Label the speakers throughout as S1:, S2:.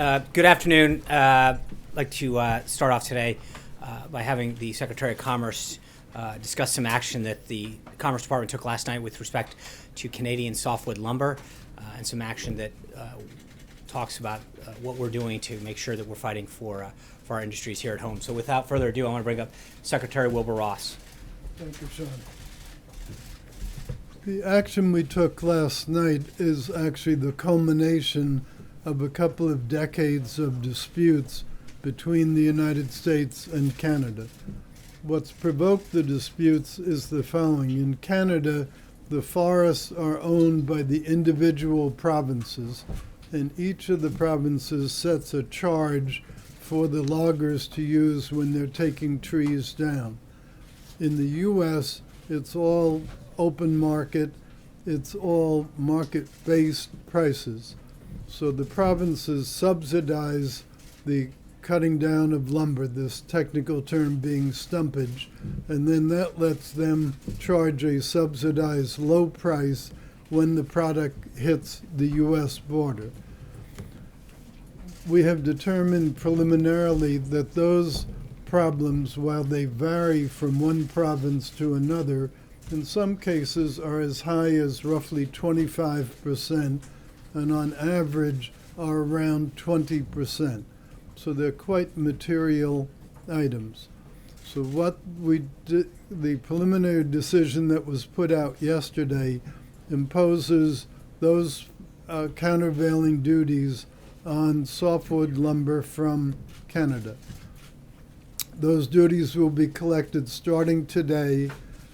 S1: Good afternoon. I'd like to start off today by having the Secretary of Commerce discuss some action that the Commerce Department took last night with respect to Canadian softwood lumber and some action that talks about what we're doing to make sure that we're fighting for our industries here at home. So without further ado, I want to bring up Secretary Wilbur Ross.
S2: Thank you, Sean. The action we took last night is actually the culmination of a couple of decades of disputes between the United States and Canada. What's provoked the disputes is the following. In Canada, the forests are owned by the individual provinces, and each of the provinces sets a charge for the loggers to use when they're taking trees down. In the U.S., it's all open market, it's all market-based prices. So the provinces subsidize the cutting down of lumber, this technical term being stumpage, and then that lets them charge a subsidized low price when the product hits the U.S. border. We have determined preliminarily that those problems, while they vary from one province to another, in some cases are as high as roughly 25%, and on average are around 20%. So they're quite material items. So what we did, the preliminary decision that was put out yesterday imposes those countervailing duties on softwood lumber from Canada. Those duties will be collected starting today,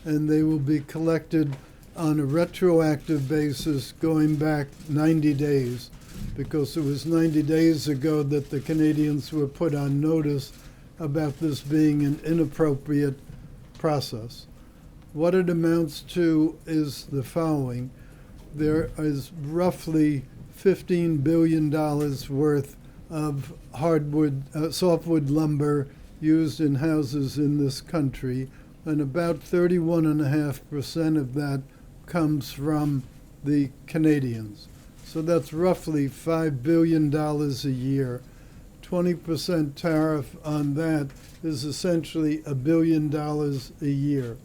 S2: and they will be collected on a retroactive basis going back 90 days, because it was 90 days ago that the Canadians were put on notice about this being an inappropriate process. What it amounts to is the following. There is roughly $15 billion worth of softwood lumber used in houses in this country, and about 31.5% of that comes from the Canadians. So that's roughly $5 billion a year. 20% tariff on that is essentially $1 billion a year.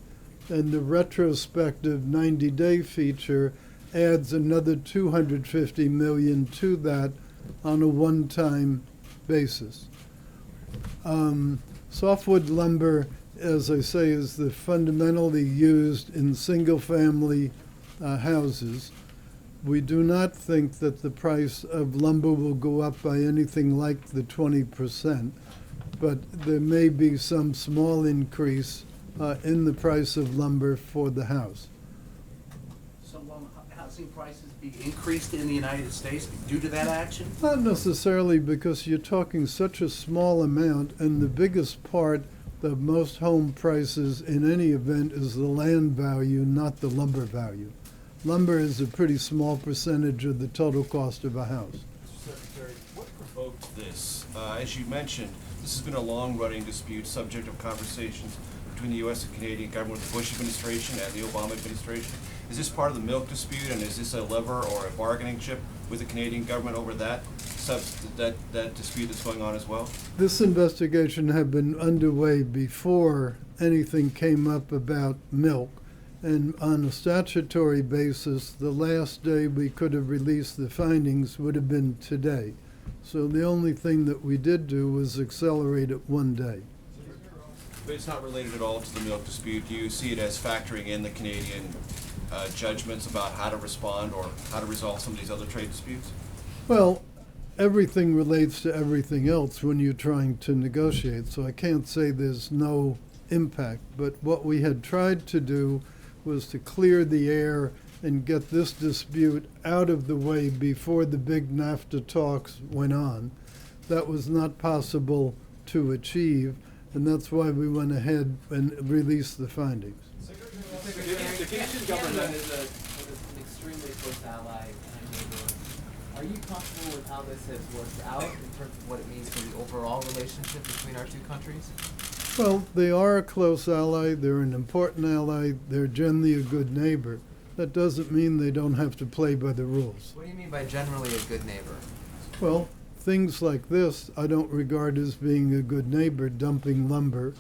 S2: And the retrospective 90-day feature adds another $250 million to that on a one-time basis. Softwood lumber, as I say, is fundamentally used in single-family houses. We do not think that the price of lumber will go up by anything like the 20%, but there may be some small increase in the price of lumber for the house.
S3: So will housing prices be increased in the United States due to that action?
S2: Not necessarily, because you're talking such a small amount, and the biggest part of most home prices in any event is the land value, not the lumber value. Lumber is a pretty small percentage of the total cost of a house.
S4: Mr. Secretary, what provoked this? As you mentioned, this has been a long-running dispute, subject of conversations between the U.S. and Canadian government, the Bush administration and the Obama administration. Is this part of the milk dispute, and is this a lever or a bargaining chip with the Canadian government over that dispute that's going on as well?
S2: This investigation had been underway before anything came up about milk. And on a statutory basis, the last day we could have released the findings would have been today. So the only thing that we did do was accelerate it one day.
S4: But it's not related at all to the milk dispute. Do you see it as factoring in the Canadian judgments about how to respond or how to resolve some of these other trade disputes?
S2: Well, everything relates to everything else when you're trying to negotiate, so I can't say there's no impact. But what we had tried to do was to clear the air and get this dispute out of the way before the big NAFTA talks went on. That was not possible to achieve, and that's why we went ahead and released the findings.
S5: The Canadian government is an extremely close ally and neighbor. Are you comfortable with how this has worked out in terms of what it means for the overall relationship between our two countries?
S2: Well, they are a close ally, they're an important ally, they're generally a good neighbor. That doesn't mean they don't have to play by the rules.
S5: What do you mean by generally a good neighbor?
S2: Well, things like this I don't regard as being a good neighbor, dumping lumber.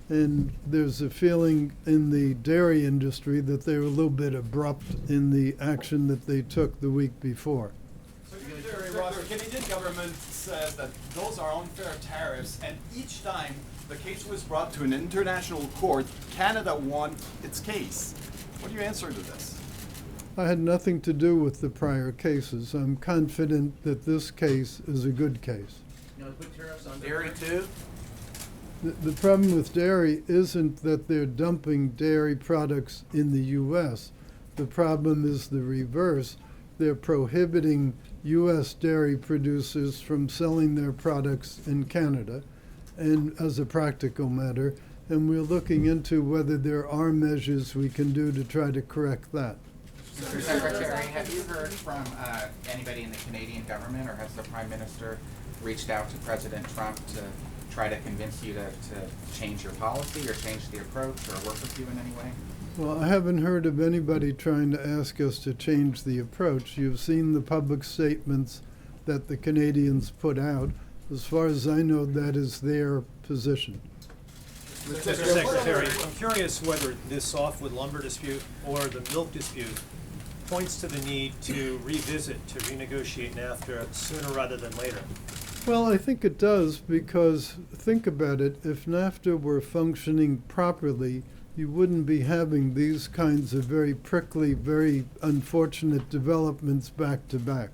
S2: And there's a feeling in the dairy industry that they were a little bit abrupt in the action that they took the week before.
S6: Secretary Ross, the Canadian government says that those are unfair tariffs, and each time the case was brought to an international court, Canada won its case. What do you answer to this?
S2: I had nothing to do with the prior cases. I'm confident that this case is a good case.
S3: You know, put tariffs on dairy too?
S2: The problem with dairy isn't that they're dumping dairy products in the U.S. The problem is the reverse. They're prohibiting U.S. dairy producers from selling their products in Canada, and as a practical matter, and we're looking into whether there are measures we can do to try to correct that.
S7: Mr. Secretary, have you heard from anybody in the Canadian government, or has the Prime Minister reached out to President Trump to try to convince you to change your policy or change the approach or work with you in any way?
S2: Well, I haven't heard of anybody trying to ask us to change the approach. You've seen the public statements that the Canadians put out. As far as I know, that is their position.
S8: Mr. Secretary, I'm curious whether this softwood lumber dispute or the milk dispute points to the need to revisit, to renegotiate NAFTA sooner rather than later.
S2: Well, I think it does, because think about it, if NAFTA were functioning properly, you wouldn't be having these kinds of very prickly, very unfortunate developments back to back.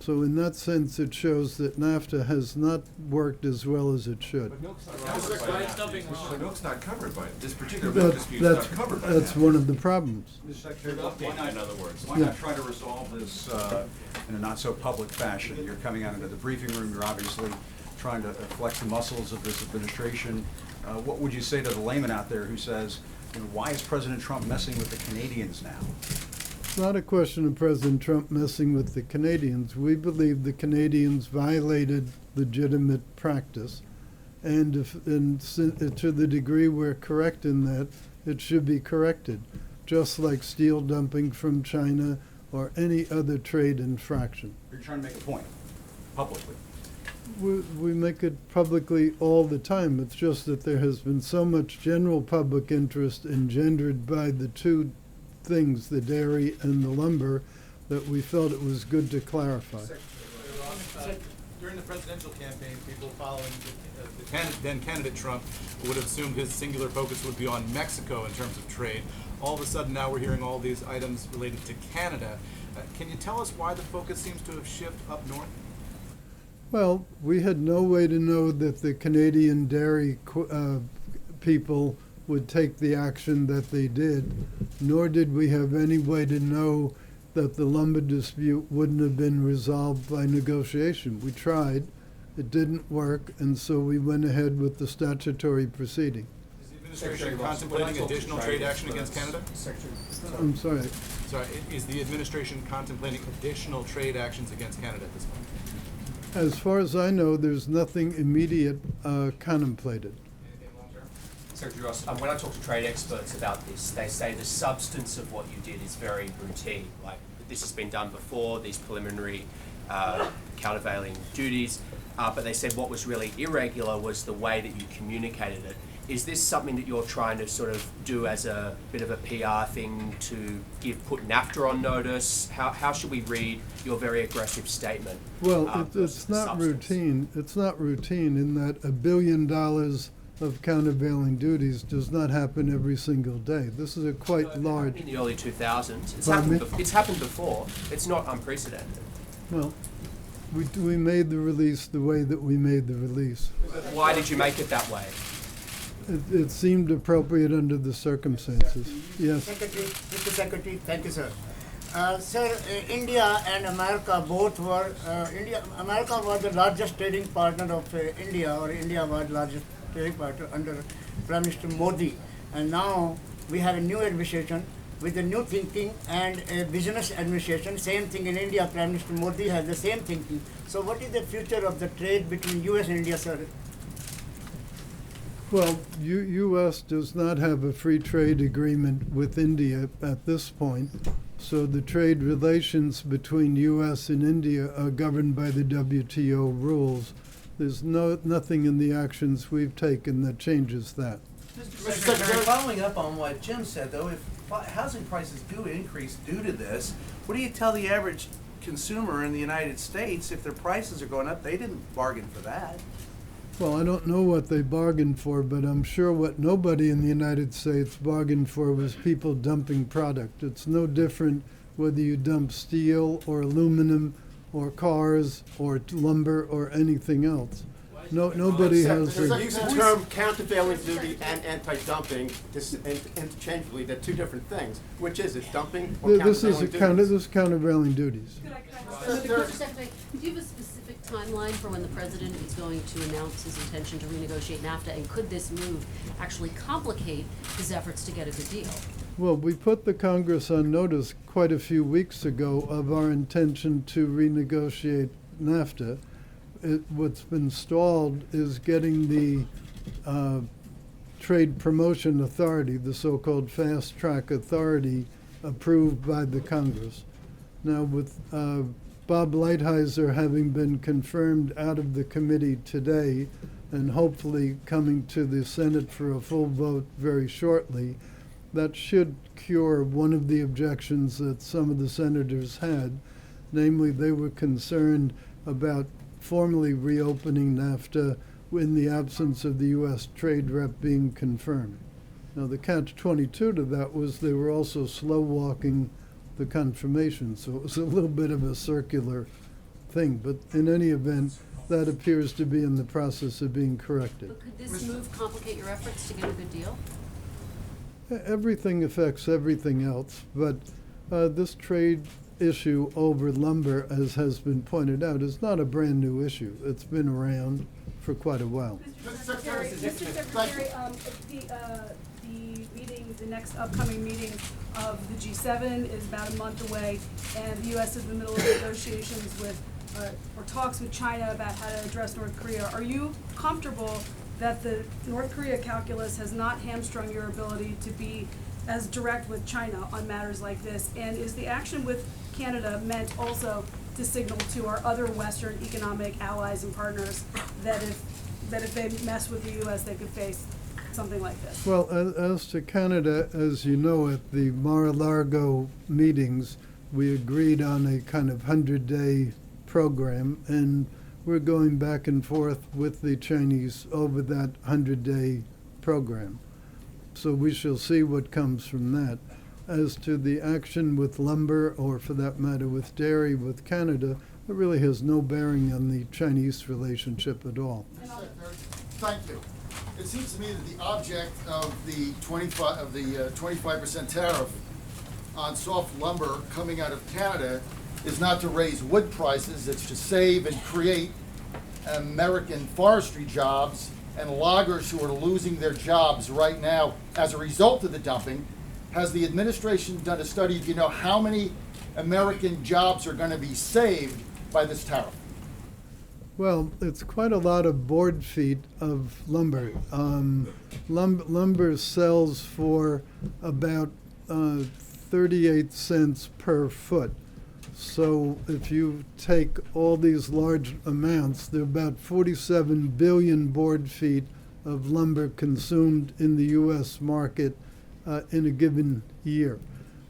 S2: So in that sense, it shows that NAFTA has not worked as well as it should.
S4: But milk's not covered by that. So milk's not covered by it. This particular milk dispute's not covered by that.
S2: That's one of the problems.
S9: Mr. Secretary, why not,
S4: in other words.
S9: why not try to resolve this in a not-so-public fashion? You're coming out into the briefing room, you're obviously trying to flex the muscles of this administration. What would you say to the layman out there who says, you know, why is President Trump messing with the Canadians now?
S2: It's not a question of President Trump messing with the Canadians. We believe the Canadians violated legitimate practice, and to the degree we're correct in that, it should be corrected, just like steel dumping from China or any other trade infraction.
S9: You're trying to make a point, publicly.
S2: We make it publicly all the time. It's just that there has been so much general public interest engendered by the two things, the dairy and the lumber, that we felt it was good to clarify.
S10: During the presidential campaign, people following then candidate Trump would have assumed his singular focus would be on Mexico in terms of trade. All of a sudden now we're hearing all these items related to Canada. Can you tell us why the focus seems to have shifted up north?
S2: Well, we had no way to know that the Canadian dairy people would take the action that they did, nor did we have any way to know that the lumber dispute wouldn't have been resolved by negotiation. We tried, it didn't work, and so we went ahead with the statutory proceeding.
S10: Is the administration contemplating additional trade action against Canada?
S2: I'm sorry.
S10: Sorry, is the administration contemplating additional trade actions against Canada at this point?
S2: As far as I know, there's nothing immediate contemplated.
S11: Secretary Ross, when I talk to trade experts about this, they say the substance of what you did is very routine. Like, this has been done before, these preliminary countervailing duties, but they said what was really irregular was the way that you communicated it. Is this something that you're trying to sort of do as a bit of a PR thing to put NAFTA on notice? How should we read your very aggressive statement?
S2: Well, it's not routine. It's not routine in that $1 billion of countervailing duties does not happen every single day. This is a quite large...
S11: In the early 2000s. It's happened before. It's not unprecedented.
S2: Well, we made the release the way that we made the release.
S11: Why did you make it that way?
S2: It seemed appropriate under the circumstances. Yes.
S12: Mr. Secretary, thank you, sir. Sir, India and America both were, America was the largest trading partner of India, or India was the largest trading partner under Prime Minister Modi. And now we have a new administration with a new thinking and a business administration. Same thing in India, Prime Minister Modi has the same thinking. So what is the future of the trade between US and India, sir?
S2: Well, U.S. does not have a free trade agreement with India at this point, So the trade relations between U.S. and India are governed by the WTO rules. There's nothing in the actions we've taken that changes that.
S3: Mr. Secretary, following up on what Jim said, though, if housing prices do increase due to this, what do you tell the average consumer in the United States if their prices are going up? They didn't bargain for that.
S2: Well, I don't know what they bargained for, but I'm sure what nobody in the United States bargained for was people dumping product. It's no different whether you dump steel or aluminum or cars or lumber or anything else. Nobody has.
S13: There's a use the term countervailing duty and anti-dumping interchangeably. They're two different things. Which is it, dumping or
S2: This is
S13: countervailing duties?
S2: countervailing duties.
S14: Mr. Secretary, do you have a specific timeline for when the president is going to announce his intention to renegotiate NAFTA, and could this move actually complicate his efforts to get a good deal?
S2: Well, we put the Congress on notice quite a few weeks ago of our intention to renegotiate NAFTA. What's been stalled is getting the Trade Promotion Authority, the so-called Fast Track Authority, approved by the Congress. Now, with Bob Lighthizer having been confirmed out of the committee today and hopefully coming to the Senate for a full vote very shortly, that should cure one of the objections that some of the senators had. Namely, they were concerned about formally reopening NAFTA in the absence of the U.S. trade rep being confirmed. Now, the catch-22 to that was they were also slow-walking the confirmation, so it was a little bit of a circular thing. But in any event, that appears to be in the process of being corrected.
S14: But could this move complicate your efforts to get a good deal?
S2: Everything affects everything else, but this trade issue over lumber, as has been pointed out, is not a brand new issue. It's been around for quite a while.
S15: Mr. Secretary, the meeting, the next upcoming meeting of the G7 is about a month away, and the U.S. is in the middle of negotiations with, or talks with China about how to address North Korea. Are you comfortable that the North Korea calculus has not hamstrung your ability to be as direct with China on matters like this? And is the action with Canada meant also to signal to our other Western economic allies and partners that if they mess with the U.S., they could face something like this?
S2: Well, as to Canada, as you know, at the Mar-a-Lago meetings, we agreed on a kind of 100-day program, and we're going back and forth with the Chinese over that 100-day program. So we shall see what comes from that. As to the action with lumber, or for that matter with dairy with Canada, it really has no bearing on the Chinese relationship at all.
S16: Thank you. It seems to me that the object of the 25% tariff on soft lumber coming out of Canada is not to raise wood prices, it's to save and create American forestry jobs and loggers who are losing their jobs right now as a result of the dumping. Has the administration done a study? Do you know how many American jobs are going to be saved by this tariff?
S2: Well, it's quite a lot of board feet of lumber. Lumber sells for about 38 cents per foot. So if you take all these large amounts, there are about 47 billion board feet of lumber consumed in the U.S. market in a given year.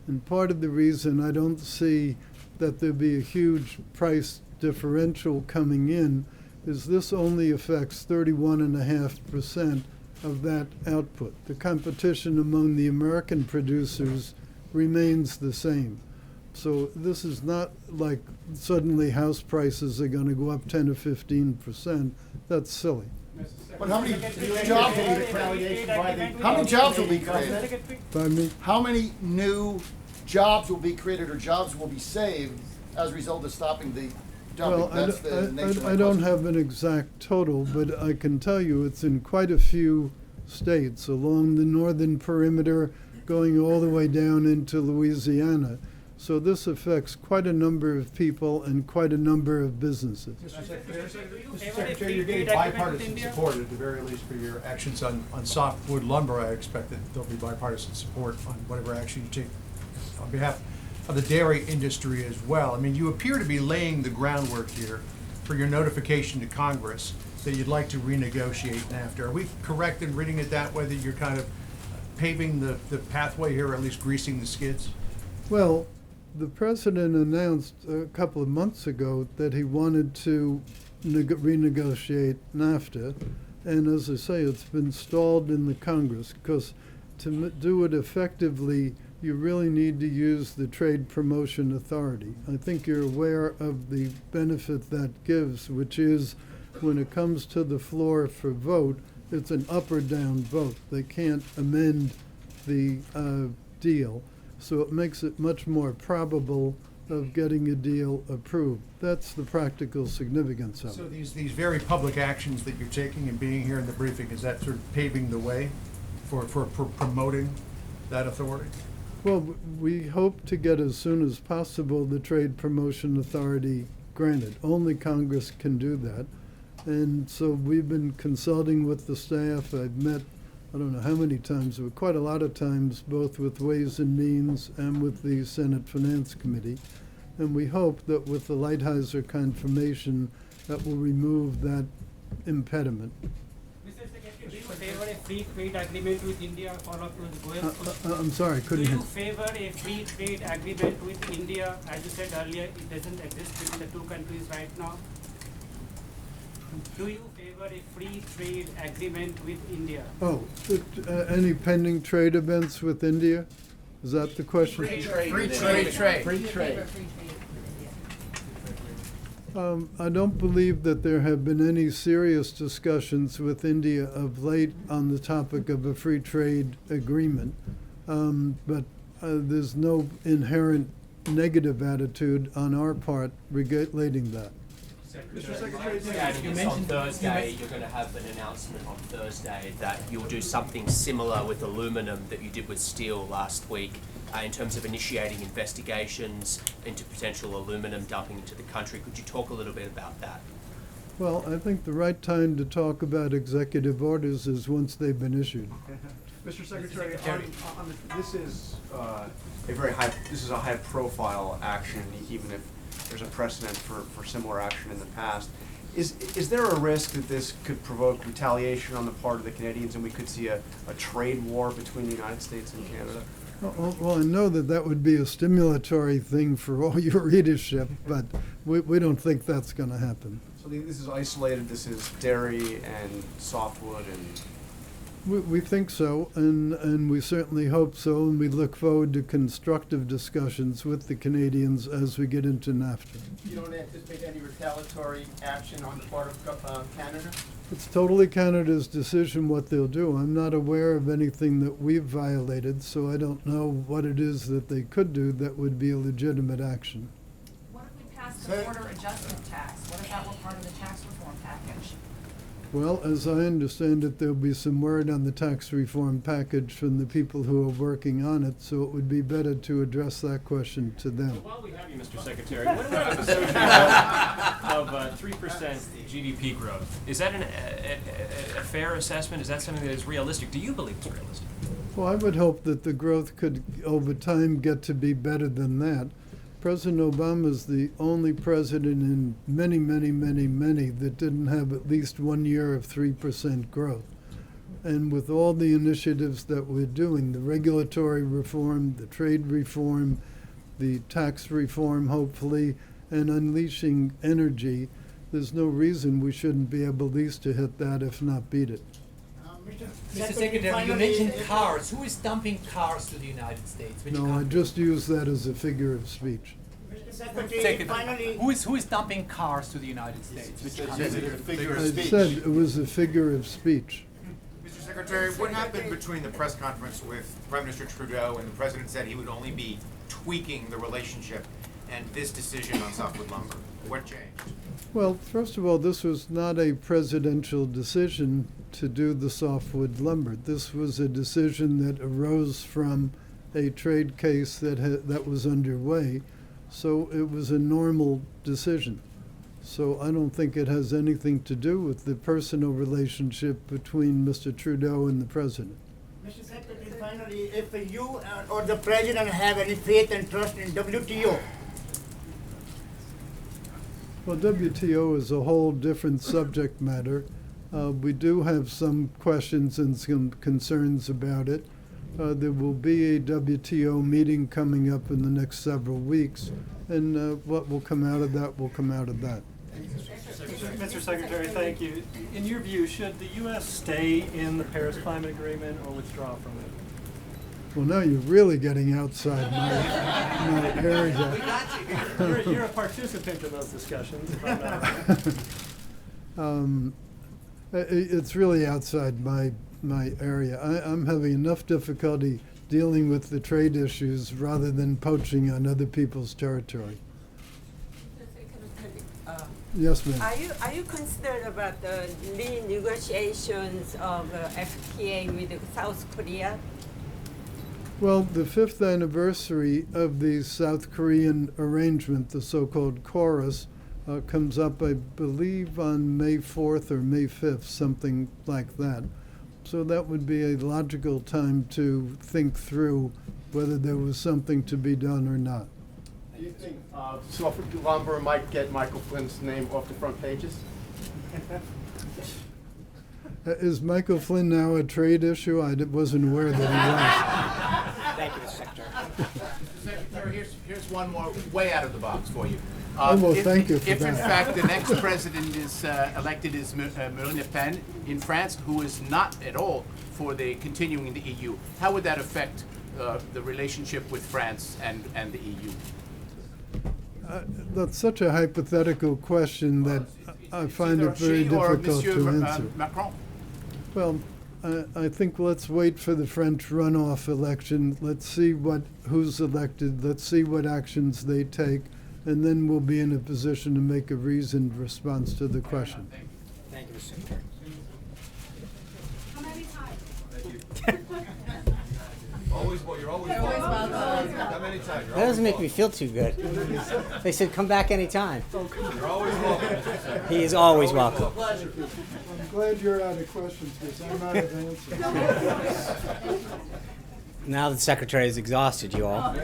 S2: And part of the reason I don't see that there'll be a huge price differential coming in is this only affects 31.5% of that output. The competition among the American producers remains the same. So this is not like suddenly house prices are going to go up 10 or 15%. That's silly.
S16: But how many jobs will be created? How many jobs will be created?
S2: Pardon me?
S16: How many new jobs will be created or jobs will be saved as a result of stopping the dumping?
S2: Well,
S16: That's the nature of my
S2: I don't
S16: question.
S2: have an exact total, but I can tell you it's in quite a few states along the northern perimeter, going all the way down into Louisiana. So this affects quite a number of people and quite a number of businesses.
S9: Mr. Secretary, you're getting bipartisan support at the very least for your actions on softwood lumber. I expect that there'll be bipartisan support on whatever action you take on behalf
S17: of the dairy industry as well. I mean, you appear to be laying the groundwork here for your notification to Congress that you'd like to renegotiate NAFTA. Are we correct in reading it that way, that you're kind of paving the pathway here, or at least greasing the skids?
S2: Well, the president announced a couple of months ago that he wanted to renegotiate NAFTA, and as I say, it's been stalled in the Congress, because to do it effectively, you really need to use the Trade Promotion Authority. I think you're aware of the benefit that gives, which is when it comes to the floor for vote, it's an up or down vote. They can't amend the deal, so it makes it much more probable of getting a deal approved. That's the practical significance of
S17: So
S2: it.
S17: these very public actions that you're taking and being here in the briefing, is that sort of paving the way for promoting that authority?
S2: Well, we hope to get as soon as possible the Trade Promotion Authority granted. Only Congress can do that. And so we've been consulting with the staff. I've met, I don't know how many times, but quite a lot of times, both with Ways and Means and with the Senate Finance Committee. And we hope that with the Lighthizer confirmation, that will remove that impediment.
S18: Mr. Secretary, do you favor a free trade agreement with India for
S2: I'm sorry, I couldn't
S18: Do
S2: hear.
S18: you favor a free trade agreement with India? As you said earlier, it doesn't exist between the two countries right now. Do you favor a free trade agreement with India?
S2: Oh, any pending trade events with India? Is that the question?
S5: Free trade.
S2: I don't believe that there have been any serious discussions with India of late on the topic of a free trade agreement. But there's no inherent negative attitude on our part relating that.
S11: On Thursday, you're going to have an announcement on Thursday that you'll do something similar with aluminum that you did with steel last week in terms of initiating investigations into potential aluminum dumping into the country. Could you talk a little bit about that?
S2: Well, I think the right time to talk about executive orders is once they've been issued.
S9: Mr. Secretary, this is a high-profile action, even if there's a precedent for similar action in the past. Is there a risk that this could provoke retaliation on the part of the Canadians, and we could see a trade war between the United States and Canada?
S2: Well, I know that would be a stimulatory thing for all your readership, but we don't think that's going to happen.
S9: So this is isolated. This is dairy and softwood and.
S2: We think so, and we certainly hope so, and we look forward to constructive discussions with the Canadians as we get into NAFTA.
S13: You don't anticipate any retaliatory action on the part of Canada?
S2: It's totally Canada's decision what they'll do. I'm not aware of anything that we've violated, so I don't know what it is that they could do that would be a legitimate action.
S19: What if we passed the border adjustment tax? What if that were part of the tax reform package?
S2: Well, as I understand it, there'll be some word on the tax reform package from the people who are working on it, so it would be better to address that question to them.
S20: While we have you, Mr. Secretary, what about this notion of 3% GDP growth? Is that a fair assessment? Is that something that is realistic? Do you believe it's realistic?
S2: Well, I would hope that the growth could, over time, get to be better than that. President Obama is the only president in many that didn't have at least 1 year of 3% growth. And with all the initiatives that we're doing, the regulatory reform, the trade reform, the tax reform, hopefully, and unleashing energy, there's no reason we shouldn't be able at least to hit that, if not beat it.
S5: Mr. Secretary, you mentioned cars. Who is dumping cars to the United States? Which
S2: No, I just use that as a figure of speech.
S5: Secretary, who is dumping cars to the United States? Which country?
S2: I said it was a figure of speech.
S21: Mr. Secretary, what happened between the press conference with Prime Minister Trudeau and the President said he would only be tweaking the relationship and this decision on softwood lumber? What changed?
S2: Well, first of all, this was not a presidential decision to do the softwood lumber. This was a decision that arose from a trade case that was underway. So it was a normal decision. So I don't think it has anything to do with the personal relationship between Mr. Trudeau and the President.
S12: Mr. Secretary, finally, personally, if you or the president have any faith and trust in WTO.
S2: Well, WTO is a whole different subject matter. We do have some questions and some concerns about it. There will be a WTO meeting coming up in the next several weeks, and what will come out of that will come out of that.
S8: Mr. Secretary, thank you. In your view, should the U.S. stay in the Paris Climate Agreement or withdraw from it?
S2: Well, now you're really getting outside my area.
S8: You're a participant in those discussions, if I'm not.
S2: It's really outside my area. I'm having enough difficulty dealing with the trade issues rather than poaching on other people's territory. Yes, ma'am.
S1: Are you concerned about the renegotiations of FTA with South Korea?
S2: Well, the 5th anniversary of the South Korean arrangement, the so-called chorus, comes up, I believe, on May 4th or May 5th, something like that. So that would be a logical time to think through whether there was something to be done or not.
S13: Do you think softwood lumber might get Michael Flynn's name off the front pages?
S2: Is Michael Flynn now a trade issue? I wasn't aware that he
S21: Thank you, Mr. Secretary. Mr. Secretary, here's one more way out of the box for you.
S2: Oh, well, thank you for
S21: if in
S2: that.
S21: fact the next president is elected as Marine Le Pen in France, who is not at all for the continuing in the EU, how would that affect the relationship with France and the EU?
S2: That's such a hypothetical question that I find it very difficult to answer.
S21: Macron?
S2: Well, I think let's wait for the French runoff election. Let's see who's elected. Let's see what actions they take, and then we'll be in a position to make a reasoned response to the question.
S21: Thank you, Mr. Secretary.
S15: How many times?
S10: You're always welcome. How many times?
S22: That doesn't make me feel too good. They said come back anytime.
S10: You're always welcome.
S22: He is always welcome.
S2: I'm glad you're out of questions because I'm out of answers.
S22: Now the Secretary is exhausted, you all.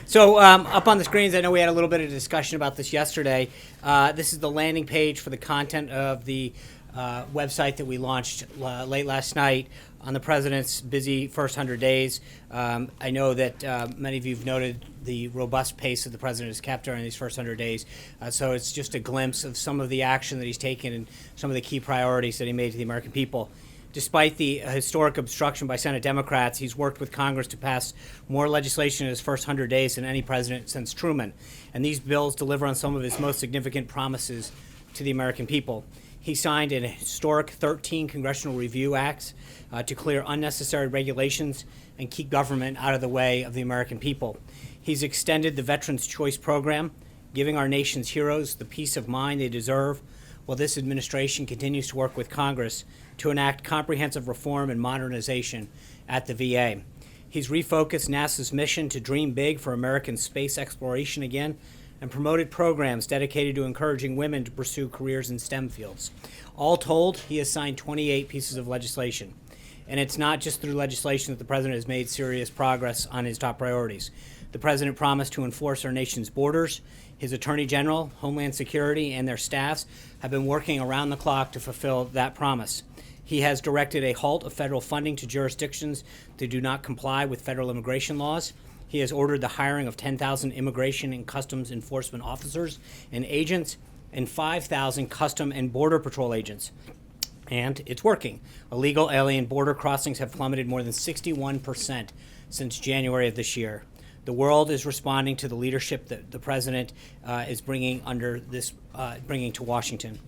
S22: So up on the screens, I know we had a little bit of discussion about this yesterday. This is the landing page for the content of the website that we launched late last night on the President's busy first 100 days. I know that many of you have noted the robust pace that the President has kept during these first 100 days. So it's just a glimpse of some of the action that he's taken and some of the key priorities that he made to the American people. Despite the historic obstruction by Senate Democrats, he's worked with Congress to pass more legislation in his first 100 days than any president since Truman. And these bills deliver on some of his most significant promises to the American people. He signed an historic 13 congressional review acts to clear unnecessary regulations and keep government out of the way of the American people. He's extended the Veterans Choice Program, giving our nation's heroes the peace of mind they deserve, while this administration continues to work with Congress to enact comprehensive reform and modernization at the VA. He's refocused NASA's mission to dream big for American space exploration again, and promoted programs dedicated to encouraging women to pursue careers in STEM fields. All told, he has signed 28 pieces of legislation. And it's not just through legislation that the President has made serious progress on his top priorities. The President promised to enforce our nation's borders. His Attorney General, Homeland Security, and their staffs have been working around the clock to fulfill that promise. He has directed a halt of federal funding to jurisdictions that do not comply with federal immigration laws. He has ordered the hiring of 10,000 immigration and customs enforcement officers and agents and 5,000 Custom and Border Patrol agents. And it's working. Illegal alien border crossings have plummeted more than 61% since January of this year. The world is responding to the leadership that the President is bringing to Washington.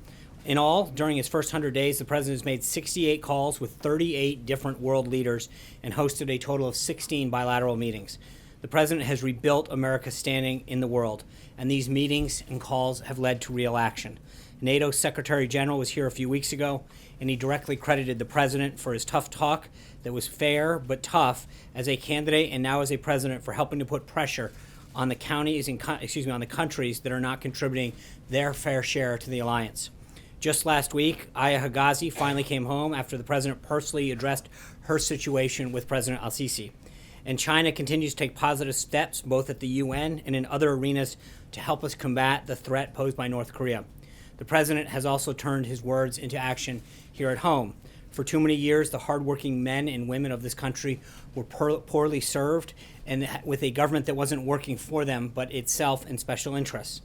S22: In all, during his first 100 days, the President has made 68 calls with 38 different world leaders and hosted a total of 16 bilateral meetings. The President has rebuilt America's standing in the world, and these meetings and calls have led to real action. NATO's Secretary General was here a few weeks ago, and he directly credited the President for his tough talk that was fair but tough as a candidate and now as a President for helping to put pressure on the countries that are not contributing their fair share to the alliance. Just last week, Aya Higazi finally came home after the president personally addressed her situation with President al-Sisi. And China continues to take positive steps both at the UN and in other arenas to help us combat the threat posed by North Korea. The president has also turned his words into action here at home. For too many years, the hardworking men and women of this country were poorly served and with a government that wasn't working for them but itself in special interests.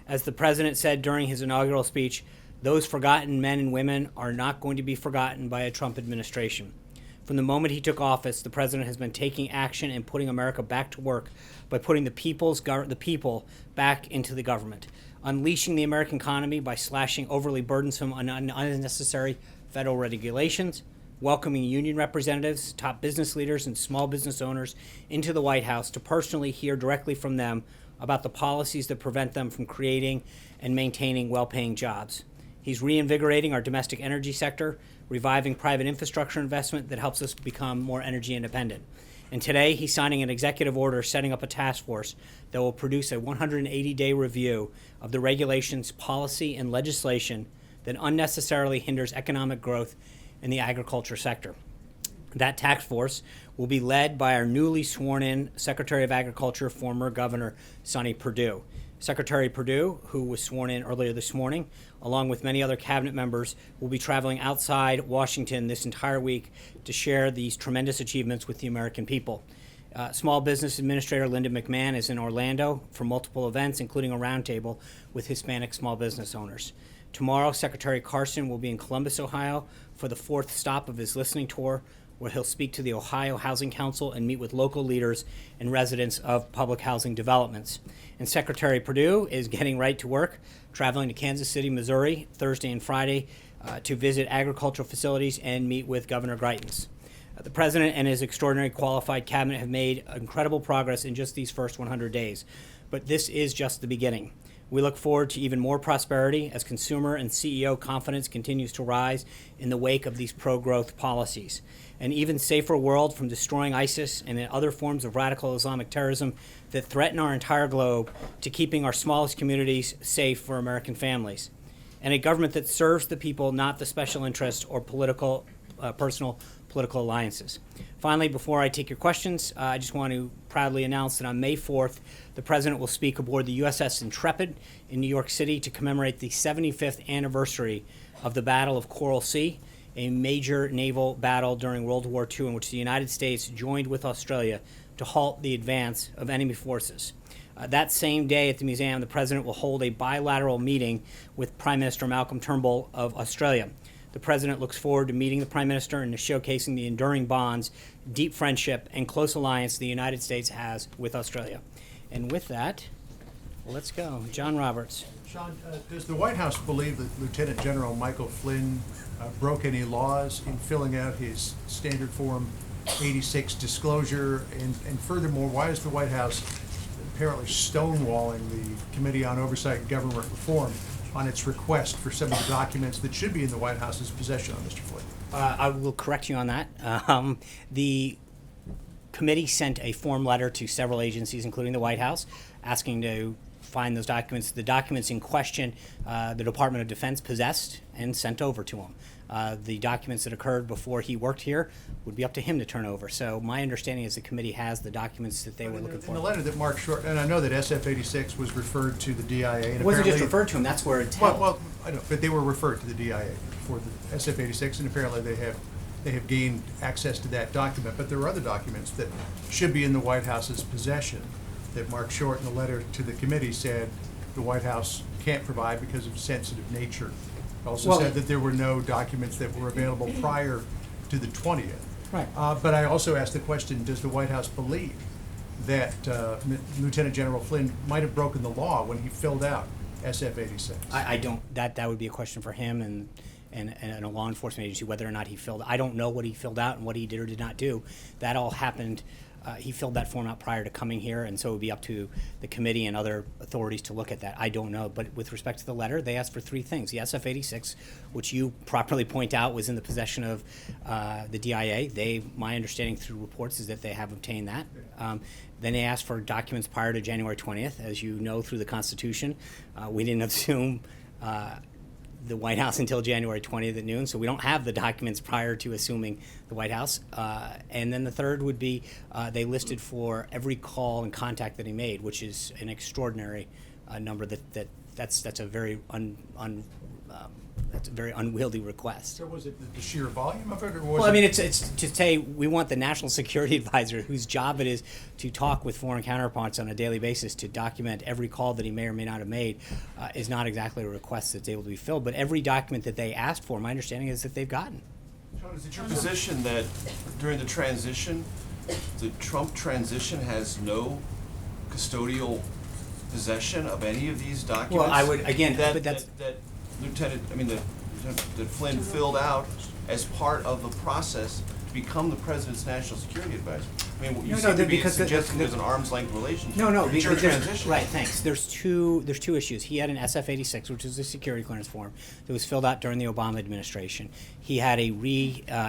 S22: As the president said during his inaugural speech, those forgotten men and women are not going to be forgotten by a Trump administration. From the moment he took office, the president has been taking action and putting America back to work by putting the people back into the government, unleashing the American economy by slashing overly burdensome and unnecessary federal regulations, welcoming union representatives, top business leaders, and small business owners into the White House to personally hear directly from them about the policies that prevent them from creating and maintaining well-paying jobs. He's reinvigorating our domestic energy sector, reviving private infrastructure investment that helps us become more energy independent. And today, he's signing an executive order setting up a task force that will produce a 180-day review of the regulations, policy, and legislation that unnecessarily hinders economic growth in the agriculture sector. That task force will be led by our newly sworn-in Secretary of Agriculture, former Governor Sonny Perdue. Secretary Perdue, who was sworn in earlier this morning, along with many other cabinet members, will be traveling outside Washington this entire week to share these tremendous achievements with the American people. Small Business Administrator Linda McMahon is in Orlando for multiple events, including a roundtable with Hispanic small business owners. Tomorrow, Secretary Carson will be in Columbus, Ohio, for the fourth stop of his listening tour, where he'll speak to the Ohio Housing Council and meet with local leaders and residents of public housing developments. And Secretary Perdue is getting right to work, traveling to Kansas City, Missouri, Thursday and Friday to visit agricultural facilities and meet with Governor Greitens. The President and his extraordinary qualified cabinet have made incredible progress in just these first 100 days. But this is just the beginning. We look forward to even more prosperity as consumer and CEO confidence continues to rise in the wake of these pro-growth policies. An even safer world from destroying ISIS and other forms of radical Islamic terrorism that threaten our entire globe to keeping our smallest communities safe for American families. And a government that serves the people, not the special interests or personal political alliances. Finally, before I take your questions, I just want to proudly announce that on May 4th, the President will speak aboard the USS Intrepid in New York City to commemorate the 75th anniversary of the Battle of Coral Sea, a major naval battle during World War II in which the United States joined with Australia to halt the advance of enemy forces. That same day at the museum, the President will hold a bilateral meeting with Prime Minister Malcolm Turnbull of Australia. The President looks forward to meeting the Prime Minister and to showcasing the enduring bonds, deep friendship, and close alliance the United States has with Australia. And with that, let's go. John Roberts.
S17: Sean, does the White House believe that Lieutenant General Michael Flynn broke any laws in filling out his standard Form 86 disclosure? And furthermore, why is the White House apparently stonewalling the Committee on Oversight and Government Reform on its request for some of the documents that should be in the White House's possession on Mr. Flynn?
S22: I will correct you on that. The committee sent a form letter to several agencies, including the White House, asking to find those documents. The documents in question, the Department of Defense possessed and sent over to him. The documents that occurred before he worked here would be up to him to turn over. So my understanding is the committee has the documents that they were looking for.
S17: In the letter that Mark Short, and I know that SF-86 was referred to the DIA. And
S22: it wasn't just referred to him, that's where it's held.
S17: Well, I know, but they were referred to the DIA for the SF-86, and apparently they have gained access to that document. But there are other documents that should be in the White House's possession that Mark Short in the letter to the committee said the White House can't provide because of sensitive nature. Also said that there were no documents that were available prior to the 20th.
S22: Right.
S17: But I also asked the question, does the White House believe that Lieutenant General Flynn might have broken the law when he filled out SF-86?
S22: I don't. That would be a question for him and a law enforcement agency, whether or not he filled. I don't know what he filled out and what he did or did not do. That all happened. He filled that form out prior to coming here, and so it would be up to the committee and other authorities to look at that. I don't know. But with respect to the letter, they asked for three things. The SF-86, which you properly point out was in the possession of the DIA. My understanding through reports is that they have obtained that. Then they asked for documents prior to January 20th. As you know through the Constitution, we didn't assume the White House until January 20th at noon, so we don't have the documents prior to assuming the White House. And then the third would be they listed for every call and contact that he made, which is an extraordinary number. That's a very that's a very unwieldy request.
S17: So was it the sheer volume of it, or was
S22: Well,
S17: it?
S22: I mean, it's to say we want the national security advisor, whose job it is to talk with foreign counterparts on a daily basis to document every call that he may or may not have made, is not exactly a request that's able to be filled. But every document that they asked for, my understanding is that they've gotten.
S4: Sean, is it your position that during the transition, the Trump transition has no custodial possession of any of these documents?
S22: Well, I would again,
S4: that,
S22: but that's
S4: that Flynn filled out as part of the process to become the president's national security advisor. I mean, you seem to be suggesting there's an arm's length relationship.
S22: No,
S4: It's your
S22: because
S4: transition.
S22: right. Thanks. There's two issues. He had an SF-86, which is a security clearance form that was filled out during the Obama administration. He had a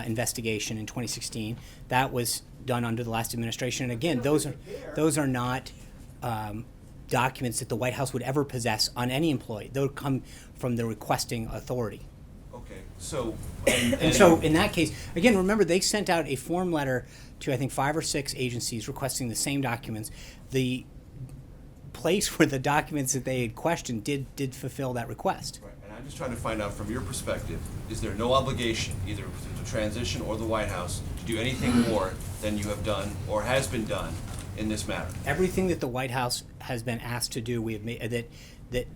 S22: investigation in 2016 that was done under the last administration. And again, those are not documents that the White House would ever possess on any employee. They would come from the requesting authority.
S4: Okay, so
S22: And so in that case, again, remember they sent out a form letter to I think 5 or 6 agencies requesting the same documents. The place where the documents that they had questioned did fulfill that request.
S4: Right, and I'm just trying to find out from your perspective, is there no obligation, either through the transition or the White House, to do anything more than you have done or has been done in this matter?
S22: Everything that the White House has been asked to do, we have made that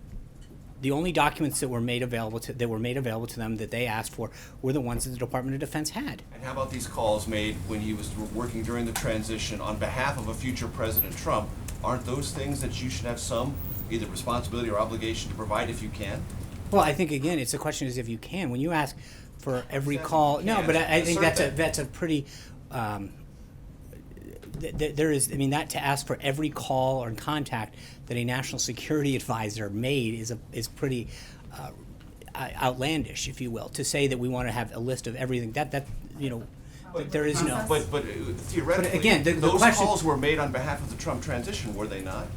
S22: the only documents that were made available to them that they asked for were the ones that the Department of Defense had.
S4: And how about these calls made when he was working during the transition on behalf of a future President Trump? Aren't those things that you should have some either responsibility or obligation to provide if you can?
S22: Well, I think again, it's a question is if you can. When you ask for every call, no, but I think that's a pretty. There is, I mean, that to ask for every call or contact that a national security advisor made is pretty outlandish, if you will. To say that we want to have a list of everything that there is no.
S4: But theoretically,
S22: but again,
S4: those
S22: question,
S4: calls were made on behalf of the Trump transition, were they not?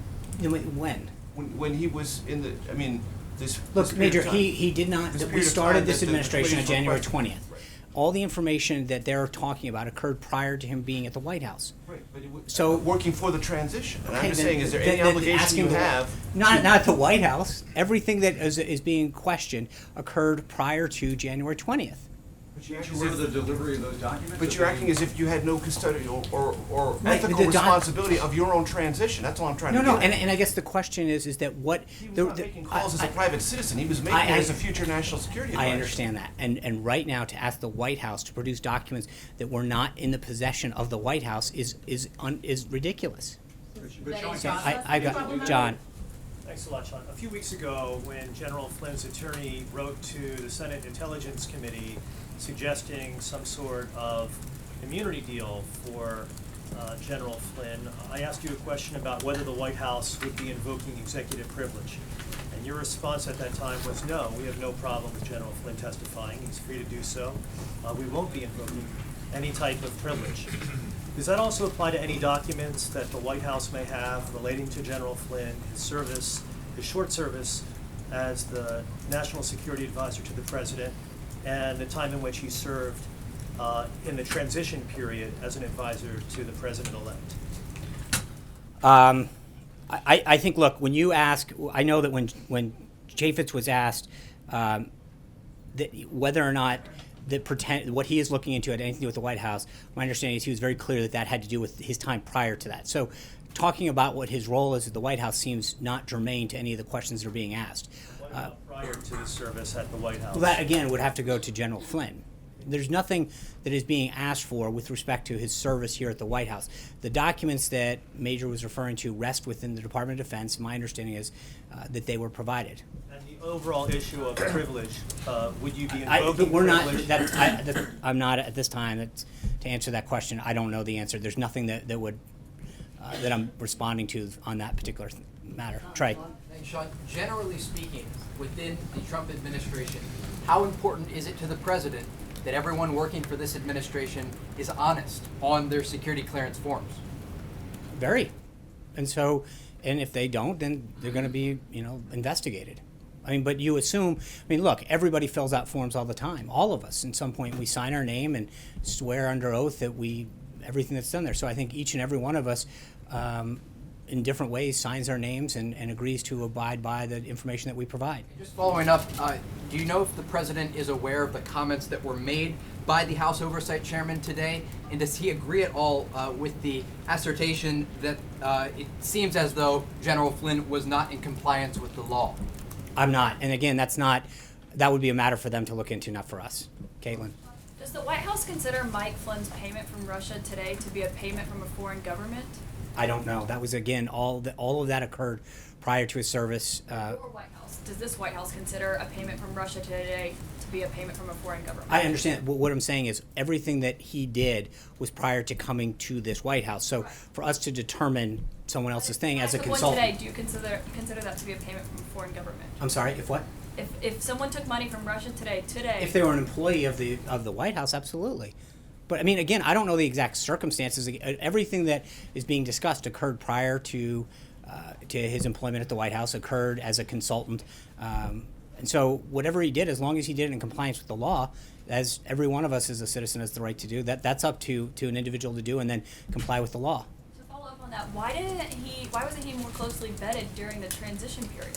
S22: When?
S4: When he was in the, I mean, this.
S22: Look,
S4: this
S22: Major,
S4: period of time-
S22: he did not.
S4: this
S22: We
S4: period of
S22: started
S4: time
S22: this
S4: that the
S22: administration on
S4: committees
S22: January
S4: requested.
S22: 20th. All the information that they're talking about occurred prior to him being at the White House.
S4: Right, but
S22: So
S4: working for the transition, and
S22: okay,
S4: I'm just
S22: then-
S4: saying, is there
S22: then-
S4: any
S22: then
S4: obligation
S22: asking
S4: you
S22: the-
S4: have?
S22: Not at the White House. Everything that is being questioned occurred prior to January 20th.
S9: But you actually were the delivery of those documents?
S4: But you're acting as if you had no custodial or
S22: Right,
S4: ethical
S22: but the
S4: responsibility of your own transition. That's all I'm trying
S22: No,
S4: to
S22: no,
S4: get at.
S22: and I guess the question is that what
S4: He was not making calls as a private citizen. He was making it as a future national security advisor.
S22: I understand that, and right now to ask the White House to produce documents that were not in the possession of the White House is ridiculous. So I got John.
S8: Thanks a lot, Sean. A few weeks ago, when General Flynn's attorney wrote to the Senate Intelligence Committee suggesting some sort of immunity deal for General Flynn, I asked you a question about whether the White House would be invoking executive privilege. And your response at that time was no, we have no problem with General Flynn testifying. He's free to do so. We won't be invoking any type of privilege. Does that also apply to any documents that the White House may have relating to General Flynn, his service, his short service as the National Security Advisor to the President, and the time in which he served in the transition period as an advisor to the President-elect?
S22: I think, look, when you ask, I know that when Chaffetz was asked that whether or not what he is looking into had anything to do with the White House, my understanding is he was very clear that that had to do with his time prior to that. So talking about what his role is at the White House seems not germane to any of the questions that are being asked.
S8: What about prior to his service at the White House?
S22: Well, that, again, would have to go to General Flynn. There's nothing that is being asked for with respect to his service here at the White House. The documents that Major was referring to rest within the Department of Defense. My understanding is that they were provided.
S8: And the overall issue of privilege, would you be invoking
S22: We're not.
S8: privilege?
S22: I'm not at this time to answer that question. I don't know the answer. There's nothing that would that I'm responding to on that particular matter. Trey.
S6: And Sean, generally speaking, within the Trump administration, how important is it to the president that everyone working for this administration is honest on their security clearance forms?
S22: Very. And so, and if they don't, then they're going to be, investigated. I mean, but you assume, I mean, look, everybody fills out forms all the time. All of us, at some point, we sign our name and swear under oath that everything that's done there. So I think each and every one of us, in different ways, signs our names and agrees to abide by the information that we provide.
S6: Just following up, do you know if the president is aware of the comments that were made by the House Oversight Chairman today? And does he agree at all with the assertion that it seems as though General Flynn was not in compliance with the law?
S22: I'm not. And again, that would be a matter for them to look into, not for us. Caitlin?
S3: Does the White House consider Mike Flynn's payment from Russia today to be a payment from a foreign government?
S22: I don't know. That was, again, all of that occurred prior to his service.
S3: Or White House. Does this White House consider a payment from Russia today to be a payment from a foreign government?
S22: I understand. What I'm saying is everything that he did was prior to coming to this White House. So for us to determine someone else's thing as a consultant.
S3: Today, do you consider that to be a payment from a foreign government?
S22: I'm sorry, if what?
S3: If someone took money from Russia today.
S22: If they were an employee of the White House, absolutely. But I mean, again, I don't know the exact circumstances. Everything that is being discussed occurred prior to his employment at the White House, occurred as a consultant. And so whatever he did, as long as he did it in compliance with the law, as every one of us as a citizen has the right to do, that's up to an individual to do and then comply with the law.
S3: To follow up on that, why wasn't he more closely vetted during the transition period?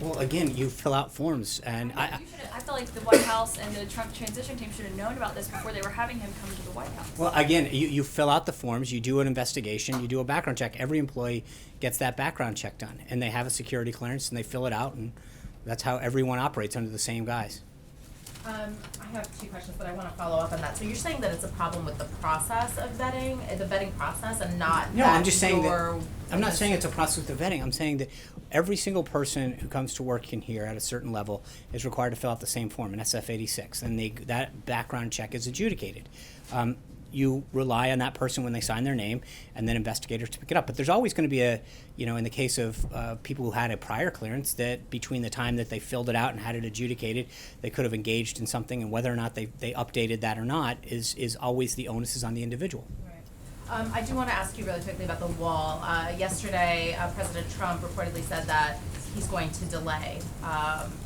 S22: Well, again, you fill out forms, and
S3: I feel like the White House and the Trump transition team should have known about this before they were having him come to the White House.
S22: Well, again, you fill out the forms, you do an investigation, you do a background check. Every employee gets that background check done, and they have a security clearance, and they fill it out, and that's how everyone operates under the same guise.
S7: I have two questions, but I want to follow up on that. So you're saying that it's a problem with the process of vetting, the vetting process, and not
S22: No,
S7: that
S22: I'm just saying
S7: you're-
S22: I'm not saying it's a process of vetting. I'm saying that every single person who comes to work in here at a certain level is required to fill out the same form, an SF-86, and that background check is adjudicated. You rely on that person when they sign their name, and then investigators to pick it up. But there's always going to be in the case of people who had a prior clearance, that between the time that they filled it out and had it adjudicated, they could have engaged in something, and whether or not they updated that or not is always the onus is on the individual.
S7: I do want to ask you really quickly about the wall. Yesterday, President Trump reportedly said that he's going to delay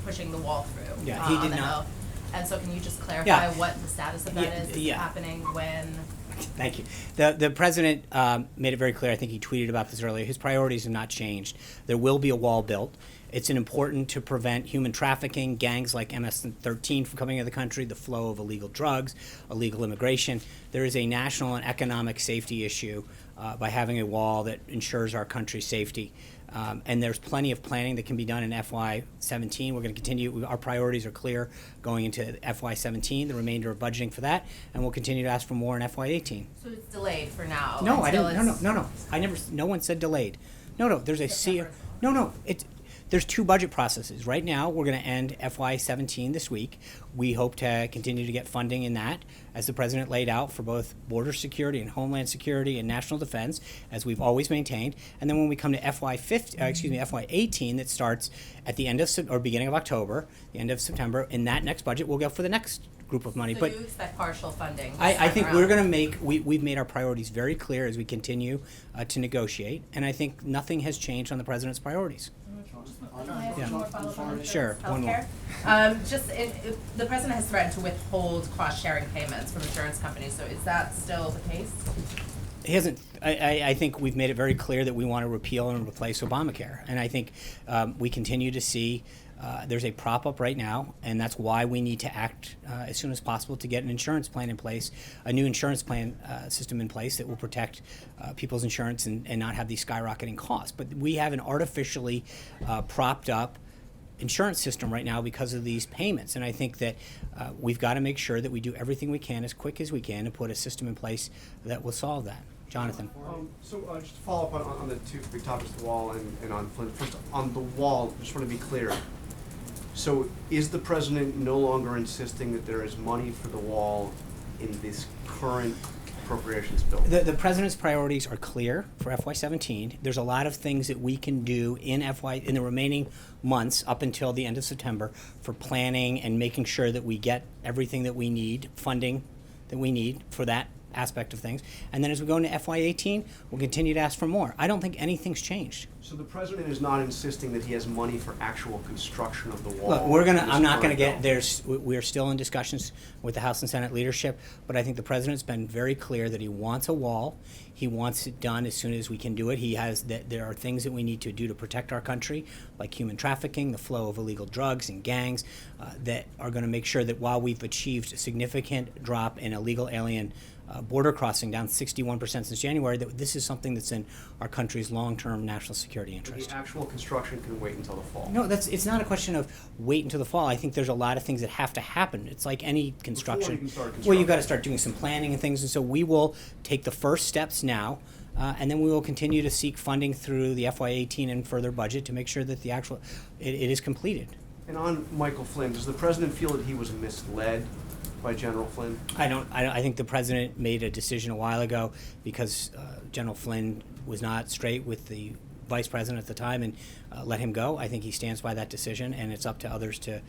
S7: pushing the wall through.
S22: Yeah, he did
S7: on the
S22: not.
S7: Hill. And so can you just clarify what the status of that is? Is it
S22: Yeah.
S7: happening when?
S22: Thank you. The president made it very clear, I think he tweeted about this earlier, his priorities have not changed. There will be a wall built. It's important to prevent human trafficking, gangs like MS-13 from coming into the country, the flow of illegal drugs, illegal immigration. There is a national and economic safety issue by having a wall that ensures our country's safety. And there's plenty of planning that can be done in FY17. We're going to continue. Our priorities are clear going into FY17, the remainder of budgeting for that, and we'll continue to ask for more in FY18.
S7: So it's delayed for now.
S22: No, I
S7: until
S22: didn't. No. I never. No one said delayed. No. There's a No. There's two budget processes. Right now, we're going to end FY17 this week. We hope to continue to get funding in that, as the president laid out, for both border security and homeland security and national defense, as we've always maintained. And then when we come to FY18, that starts at the end of or beginning of October, the end of September, in that next budget, we'll go for the next group of money.
S7: So
S22: But
S7: you expect partial funding?
S22: I think we're going to we've made our priorities very clear as we continue to negotiate, and I think nothing has changed on the president's priorities. Sure, one more.
S7: The president has threatened to withhold cost-sharing payments from insurance companies, so is that still the case?
S22: He hasn't. I think we've made it very clear that we want to repeal and replace Obamacare, and I think we continue to see there's a prop up right now, and that's why we need to act as soon as possible to get an insurance plan in place, a new insurance plan system in place that will protect people's insurance and not have these skyrocketing costs. But we have an artificially propped up insurance system right now because of these payments, and I think that we've got to make sure that we do everything we can as quick as we can to put a system in place that will solve that. Jonathan.
S23: So just to follow up on the two big topics, the wall and on Flynn. First, on the wall, just want to be clear. So is the president no longer insisting that there is money for the wall in this current appropriations bill?
S22: The president's priorities are clear for FY17. There's a lot of things that we can do in the remaining months up until the end of September for planning and making sure that we get everything that we need, funding that we need for that aspect of things. And then as we go into FY18, we'll continue to ask for more. I don't think anything's changed.
S23: So the president is not insisting that he has money for actual construction of the wall?
S22: Look,
S23: in this
S22: I'm not gonna
S23: current
S22: get,
S23: bill?
S22: we're still in discussions with the House and Senate leadership, but I think the president's been very clear that he wants a wall. He wants it done as soon as we can do it. There are things that we need to do to protect our country, like human trafficking, the flow of illegal drugs and gangs, that are gonna make sure that while we've achieved a significant drop in illegal alien border crossing, down 61% since January, that this is something that's in our country's long-term national security interest.
S23: The actual construction can wait until the fall?
S22: No, it's not a question of wait until the fall. I think there's a lot of things that have to happen. It's like any construction.
S23: Before you can start construction.
S22: Well, you've got to start doing some planning and things, and so we will take the first steps now, and then we will continue to seek funding through the FY18 and further budget to make sure that the actual, it is completed.
S23: And on Michael Flynn, does the president feel that he was misled by General Flynn?
S22: I think the president made a decision a while ago because General Flynn was not straight with the vice president at the time and let him go. I think he stands by that decision, and it's up to others to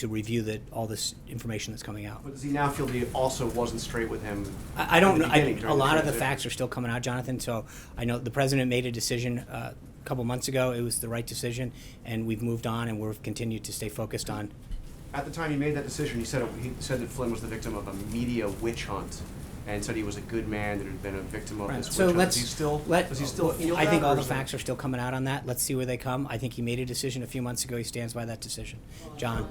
S22: review all this information that's coming out.
S23: But does he now feel that he also wasn't straight with him?
S22: I don't know.
S23: during
S22: A lot of the
S23: transition?
S22: facts are still coming out, Jonathan. So I know the president made a decision a couple months ago. It was the right decision, and we've moved on, and we've continued to stay focused on.
S23: At the time he made that decision, he said that Flynn was the victim of a media witch hunt, and said he was a good man that had been a victim of this
S22: So
S23: witch hunt.
S22: does
S23: Does he still feel
S22: I
S23: that,
S22: think
S23: or
S22: all the
S23: is that-
S22: facts are still coming out on that. Let's see where they come. I think he made a decision a few months ago. He stands by that decision. John.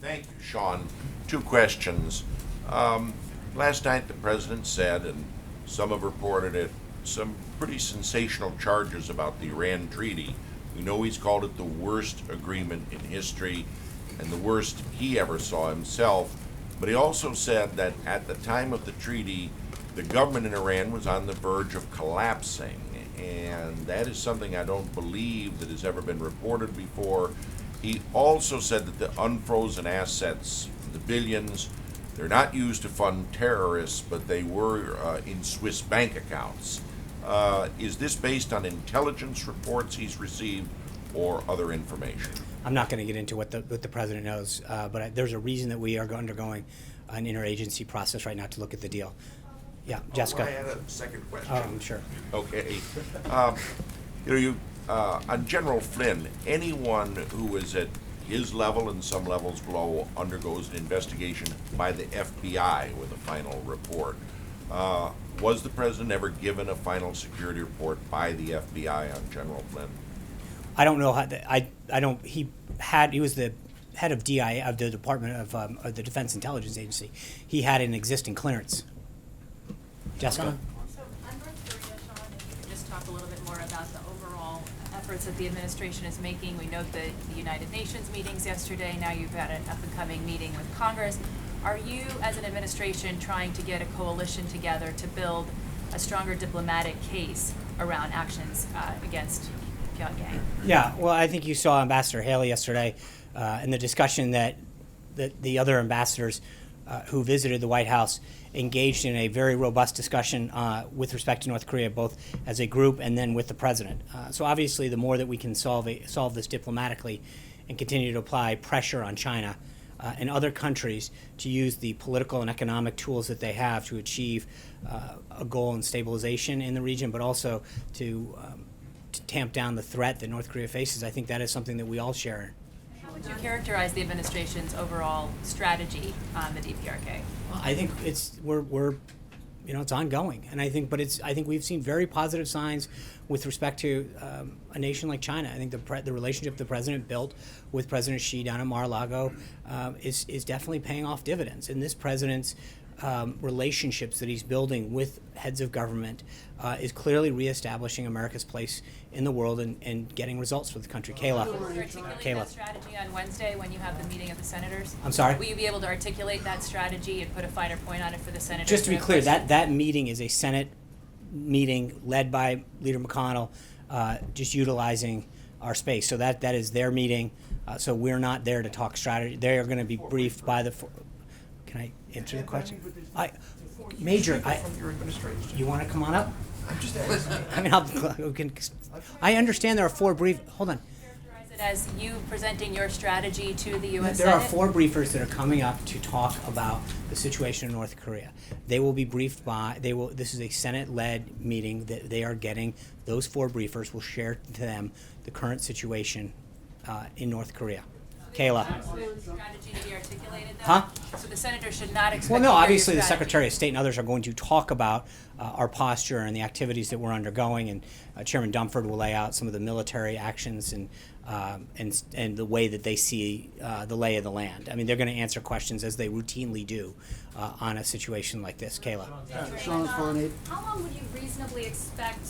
S14: Thank you, Sean. 2 questions. Last night the president said, and some have reported it, some pretty sensational charges about the Iran treaty. We know he's called it the worst agreement in history and the worst he ever saw himself. But he also said that at the time of the treaty, the government in Iran was on the verge of collapsing. And that is something I don't believe that has ever been reported before. He also said that the unfrozen assets, the billions, they're not used to fund terrorists, but they were in Swiss bank accounts. Is this based on intelligence reports he's received or other information?
S22: I'm not going to get into what the president knows, but there's a reason that we are undergoing an interagency process right now to look at the deal. Yeah, Jessica.
S14: I had a second question.
S22: Oh, sure.
S14: Okay. On General Flynn, anyone who is at his level and some levels below undergoes an investigation by the FBI with a final report. Was the president ever given a final security report by the FBI on General Flynn?
S22: I don't know how. He was the head of DI of the Department of the Defense Intelligence Agency. He had an existing clearance. Jessica.
S3: So on North Korea, Sean, if you could just talk a little bit more about the overall efforts that the administration is making. We note the United Nations meetings yesterday. Now you've got an up-and-coming meeting with Congress. Are you, as an administration, trying to get a coalition together to build a stronger diplomatic case around actions against Pyongyang?
S22: Yeah, well, I think you saw Ambassador Haley yesterday in the discussion that the other ambassadors who visited the White House engaged in a very robust discussion with respect to North Korea, both as a group and then with the president. So obviously, the more that we can solve this diplomatically and continue to apply pressure on China and other countries to use the political and economic tools that they have to achieve a goal in stabilization in the region, but also to tamp down the threat that North Korea faces, I think that is something that we all share.
S3: How would you characterize the administration's overall strategy on the DPRK?
S22: I think it's ongoing, and I think we've seen very positive signs with respect to a nation like China. I think the relationship the president built with President Xi down at Mar-a-Lago is definitely paying off dividends. And this president's relationships that he's building with heads of government is clearly reestablishing America's place in the world and getting results for the country. Kayla.
S3: Will you articulate that strategy on Wednesday when you have the meeting of the senators?
S22: I'm sorry?
S3: Will you be able to articulate that strategy and put a finer point on it for the senators?
S22: Just to be
S3: have
S22: clear,
S3: questions?
S22: that meeting is a Senate meeting led by Leader McConnell, just utilizing our space. So that is their meeting. So we're not there to talk strategy. They are going to be briefed by the. Can I answer the question? Major, you want to come on up?
S23: I'm just asking.
S22: I mean, I understand there are 4 brief. Hold on.
S3: as you presenting your strategy to the U.S.
S22: There
S3: Senate?
S22: are 4 briefers that are coming up to talk about the situation in North Korea. They will be briefed by, this is a Senate-led meeting that they are getting. Those 4 briefers will share to them the current situation in North Korea. Kayla.
S3: Strategy to be articulated, though?
S22: Huh?
S3: So the senator should not expect
S22: Well,
S3: to
S22: no,
S3: hear your
S22: obviously the
S3: strategy.
S22: Secretary of State and others are going to talk about our posture and the activities that we're undergoing, and Chairman Dunford will lay out some of the military actions and the way that they see the lay of the land. I mean, they're going to answer questions as they routinely do on a situation like this. Kayla.
S11: How long would you reasonably expect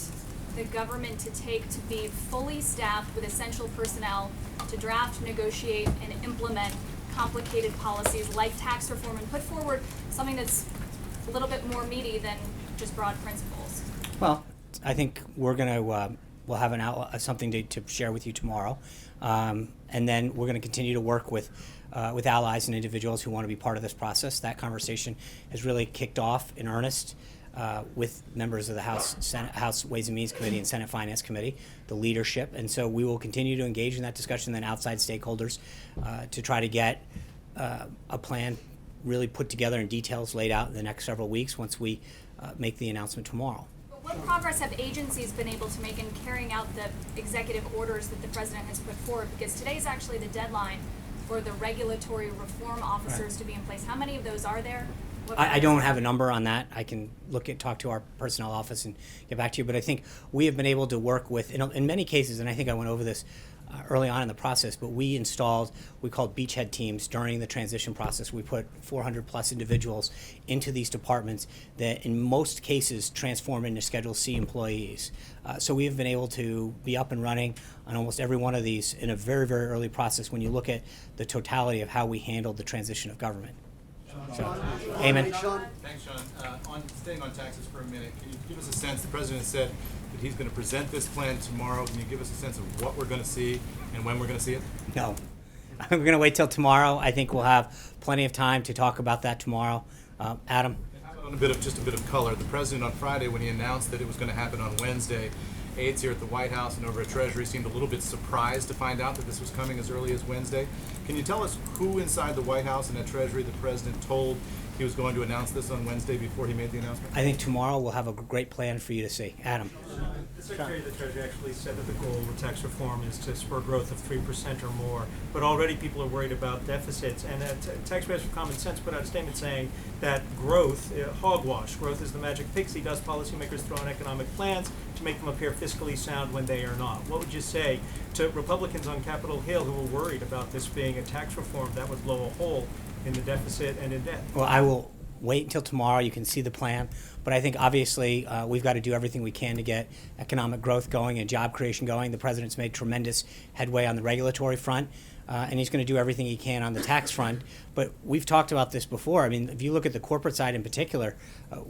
S11: the government to take to be fully staffed with essential personnel to draft, negotiate, and implement complicated policies like tax reform and put forward something that's a little bit more meaty than just broad principles?
S22: Well, I think we're going to we'll have something to share with you tomorrow, and then we're going to continue to work with allies and individuals who want to be part of this process. That conversation has really kicked off in earnest with members of the House Ways and Means Committee and Senate Finance Committee, the leadership, and so we will continue to engage in that discussion, then outside stakeholders, to try to get a plan really put together and details laid out in the next several weeks once we make the announcement tomorrow.
S11: But what progress have agencies been able to make in carrying out the executive orders that the president has put forward? Because today is actually the deadline for the regulatory reform officers to be in place. How many of those are there?
S22: I don't have a number on that. I can talk to our personnel office and get back to you. But I think we have been able to work with, in many cases, and I think I went over this early on in the process, but we installed, we called beachhead teams during the transition process. We put 400 plus individuals into these departments that in most cases transform into Schedule C employees. So we have been able to be up and running on almost every one of these in a very, very early process when you look at the totality of how we handled the transition of government. So, Eamon.
S10: Thanks, Sean. Staying on taxes for a minute, can you give us a sense, the president said that he's going to present this plan tomorrow. Can you give us a sense of what we're going to see and when we're going to see it?
S22: No. We're going to wait till tomorrow. I think we'll have plenty of time to talk about that tomorrow. Adam?
S10: On just a bit of color, the president on Friday, when he announced that it was going to happen on Wednesday, aides here at the White House and over at Treasury seemed a little bit surprised to find out that this was coming as early as Wednesday. Can you tell us who inside the White House and at Treasury the president told he was going to announce this on Wednesday before he made the announcement?
S22: I think tomorrow we'll have a great plan for you to see. Adam?
S8: The Secretary of the Treasury actually said that the goal of tax reform is to spur growth of 3% or more, but already people are worried about deficits, and Taxpayers for Common Sense put out a statement saying that growth, hogwash, growth is the magic pixie dust policymakers throw in economic plans to make them appear fiscally sound when they are not. What would you say to Republicans on Capitol Hill who were worried about this being a tax reform that would blow a hole in the deficit and in debt?
S22: Well, I will wait until tomorrow. You can see the plan. But I think obviously we've got to do everything we can to get economic growth going and job creation going. The president's made tremendous headway on the regulatory front, and he's going to do everything he can on the tax front. But we've talked about this before. I mean, if you look at the corporate side in particular,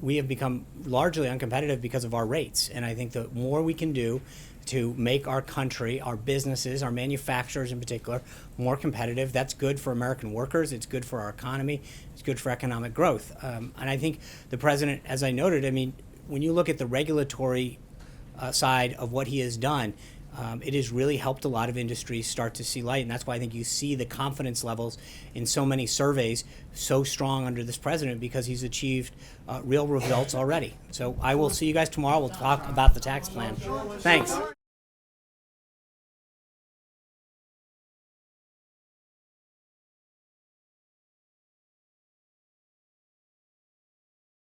S22: we have become largely uncompetitive because of our rates. And I think the more we can do to make our country, our businesses, our manufacturers in particular, more competitive, that's good for American workers, it's good for our economy, it's good for economic growth. And I think the president, as I noted, I mean, when you look at the regulatory side of what he has done, it has really helped a lot of industries start to see light, and that's why I think you see the confidence levels in so many surveys so strong under this president, because he's achieved real results already. So I will see you guys tomorrow. We'll talk about the tax plan. Thanks.